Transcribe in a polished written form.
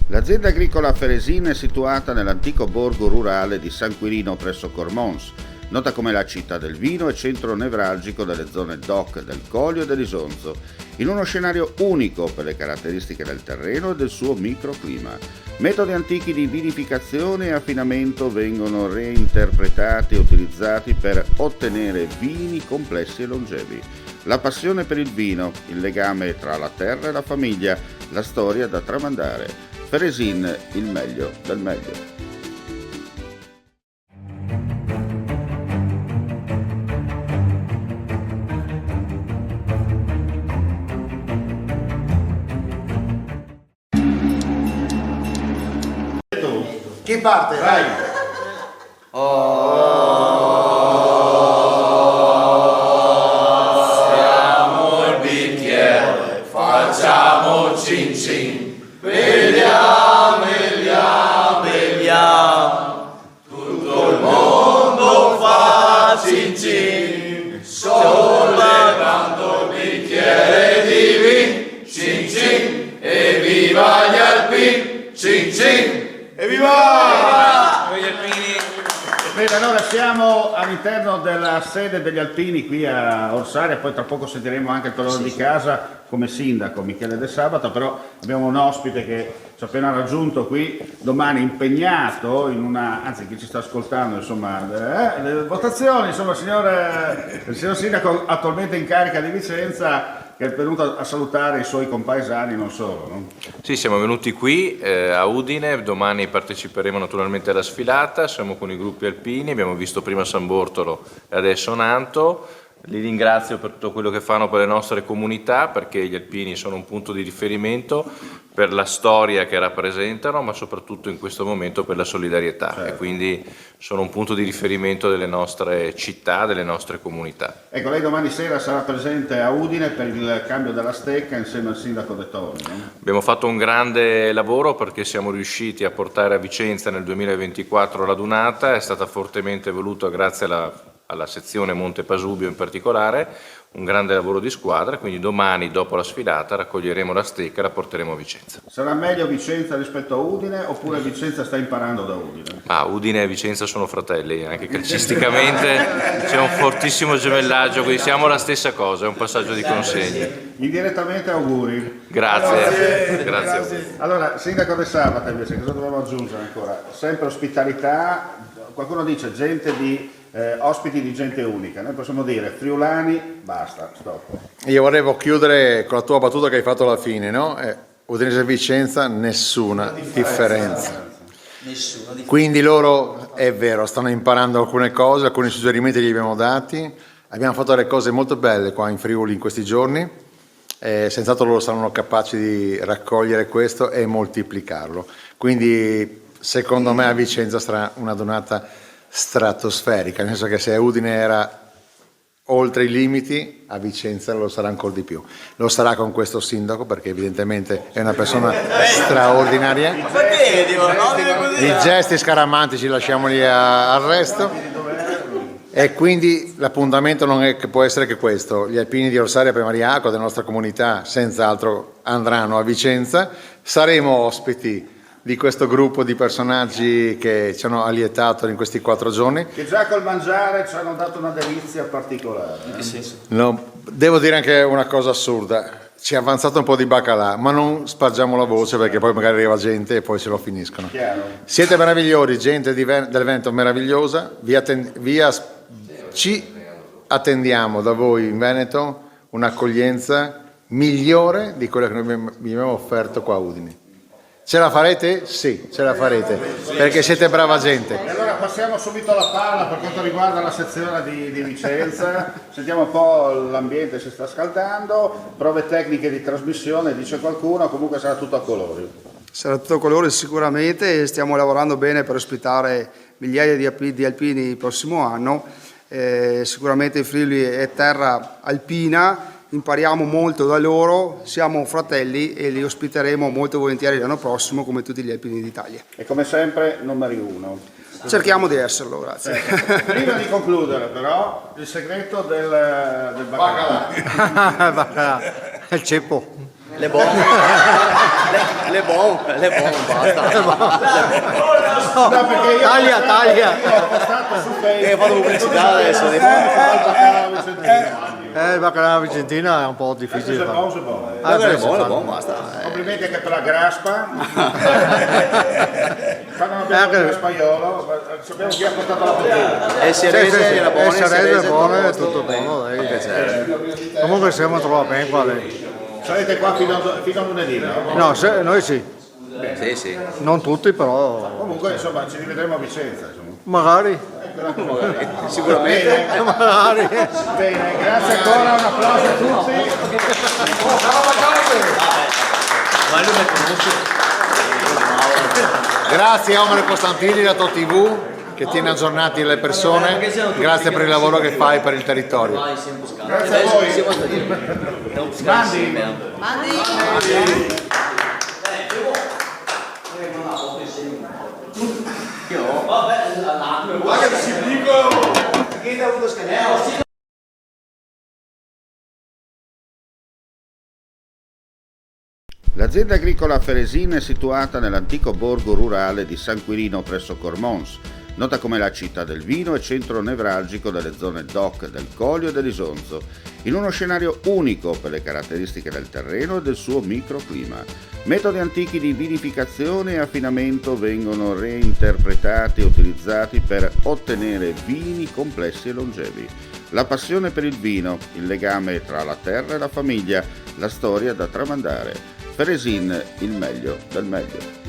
L'azienda agricola Feresin è situata nell'antico borgo rurale di San Quirino presso Cormons, nota come la città del vino e centro nevralgico delle zone DOC del Collio e dell'Isonzo, in uno scenario unico per le caratteristiche del terreno e del suo microclima. Metodi antichi di vinificazione e affinamento vengono reinterpretati e utilizzati per ottenere vini complessi e longevi. La passione per il vino, il legame tra la terra e la famiglia, la storia da tramandare. Feresin, il meglio del meglio. Chi parte? Vai! Alziamo il bicchiere, facciamo cin cin, beviamo, beviamo, beviamo. Tutto il mondo fa cin cin, sollevando il bicchiere di vin, cin cin, e viva gli alpini, cin cin. Evviva! Bene, allora siamo all'interno della sede degli Alpini qui a Orsaria, poi tra poco sentiremo anche il padrone di casa come sindaco Michele De Sabato, però abbiamo un ospite che ci ha appena raggiunto qui, domani impegnato in una, anzi chi ci sta ascoltando, insomma, le votazioni, insomma il signor sindaco attualmente in carica di Vicenza, che è venuto a salutare i suoi compaesani, non solo, no? Sì, siamo venuti qui a Udine, domani parteciperemo naturalmente alla sfilata, siamo con i gruppi alpini, abbiamo visto prima San Bortolo e adesso Nanto. Li ringrazio per tutto quello che fanno per le nostre comunità, perché gli alpini sono un punto di riferimento per la storia che rappresentano, ma soprattutto in questo momento per la solidarietà, certo. E quindi sono un punto di riferimento delle nostre città, delle nostre comunità. Ecco, lei domani sera sarà presente a Udine per il cambio della stecca insieme al sindaco De Toni, no? Abbiamo fatto un grande lavoro perché siamo riusciti a portare a Vicenza nel 2024 la dunata, è stata fortemente voluta grazie alla sezione Monte Pasubio in particolare, un grande lavoro di squadra, quindi domani dopo la sfilata raccoglieremo la stecca e la porteremo a Vicenza. Sarà meglio Vicenza rispetto a Udine oppure Vicenza sta imparando da Udine? Ma Udine e Vicenza sono fratelli, anche calcisticamente c'è un fortissimo gemellaggio, quindi siamo la stessa cosa, è un passaggio di consegne. Indirettamente auguri. Grazie. Allora, sindaco De Sabato invece, cosa dobbiamo aggiungere ancora? Sempre ospitalità, qualcuno dice gente di... ospiti di gente unica, noi possiamo dire friulani, basta, stop. Io volevo chiudere con la tua battuta che hai fatto alla fine, no? Udinese e Vicenza, nessuna differenza. Quindi loro, è vero, stanno imparando alcune cose, alcuni suggerimenti li abbiamo dati, abbiamo fatto delle cose molto belle qua in Friuli in questi giorni, senz'altro loro saranno capaci di raccogliere questo e moltiplicarlo. Quindi secondo me a Vicenza sarà una donata stratosferica, nel senso che se a Udine era oltre i limiti, a Vicenza lo sarà ancora di più. Lo sarà con questo sindaco perché evidentemente è una persona straordinaria. I gesti scaramantici lasciamoli al resto. E quindi l'appuntamento non è che può essere che questo. Gli alpini di Orsaria Premariaco della nostra comunità senz'altro andranno a Vicenza. Saremo ospiti di questo gruppo di personaggi che ci hanno allietato in questi 4 giorni. Che già col mangiare ci hanno dato una delizia particolare. No, devo dire anche una cosa assurda, ci è avanzato un po' di baccalà, ma non spargiamo la voce perché poi magari arriva gente e poi se lo finiscono. Chiaro. Siete meravigliosi, gente del Veneto meravigliosa, ci attendiamo da voi in Veneto un'accoglienza migliore di quella che noi vi abbiamo offerto qua a Udine. Ce la farete? Sì, ce la farete, perché siete brava gente. E allora passiamo subito alla palla per quanto riguarda la sezione di Vicenza. Sentiamo un po', l'ambiente si sta scaldando, prove tecniche di trasmissione, dice qualcuno, comunque sarà tutto a colori. Sarà tutto a colori sicuramente e stiamo lavorando bene per ospitare migliaia di alpini il prossimo anno. Sicuramente il Friuli è terra alpina, impariamo molto da loro, siamo fratelli e li ospiteremo molto volentieri l'anno prossimo come tutti gli alpini d'Italia. E come sempre numeri 1. Cerchiamo di esserlo, grazie. Prima di concludere però, il segreto del baccalà. Il ceppo. Le bombe. Le bombe, basta. No, perché io Taglia. ho postato su Facebook. Hai fatto pubblicità adesso. Il baccalà vicentina è un po' difficile da fare. Buono, buono. Le bombe, basta. Complimenti anche per la graspa. Quando non abbiamo il graspaiolo, sappiamo chi ha portato la bottiglia. E si rese la buona, è buono, è tutto buono. Dai. Comunque siamo troppo bene qua. Sarete qua fino a lunedì, no? No, noi sì. Sì. Non tutti, però Comunque, insomma, ci rivedremo a Vicenza. Insomma. magari. Sicuramente. Magari. Bene, grazie ancora, un applauso a tutti. Grazie a Omar Costantini da TV che tiene aggiornati le persone. Grazie per il lavoro che fai per il territorio. Grazie a voi. Mandi. L'azienda agricola Feresina è situata nell'antico borgo rurale di San Quirino presso Cormons, nota come la città del vino e centro nevralgico delle zone DOC del Collio e dell'Isonzo, in uno scenario unico per le caratteristiche del terreno e del suo microclima. Metodi antichi di vinificazione e affinamento vengono reinterpretati e utilizzati per ottenere vini complessi e longevi. La passione per il vino, il legame tra la terra e la famiglia, la storia da tramandare. Feresin, il meglio del meglio.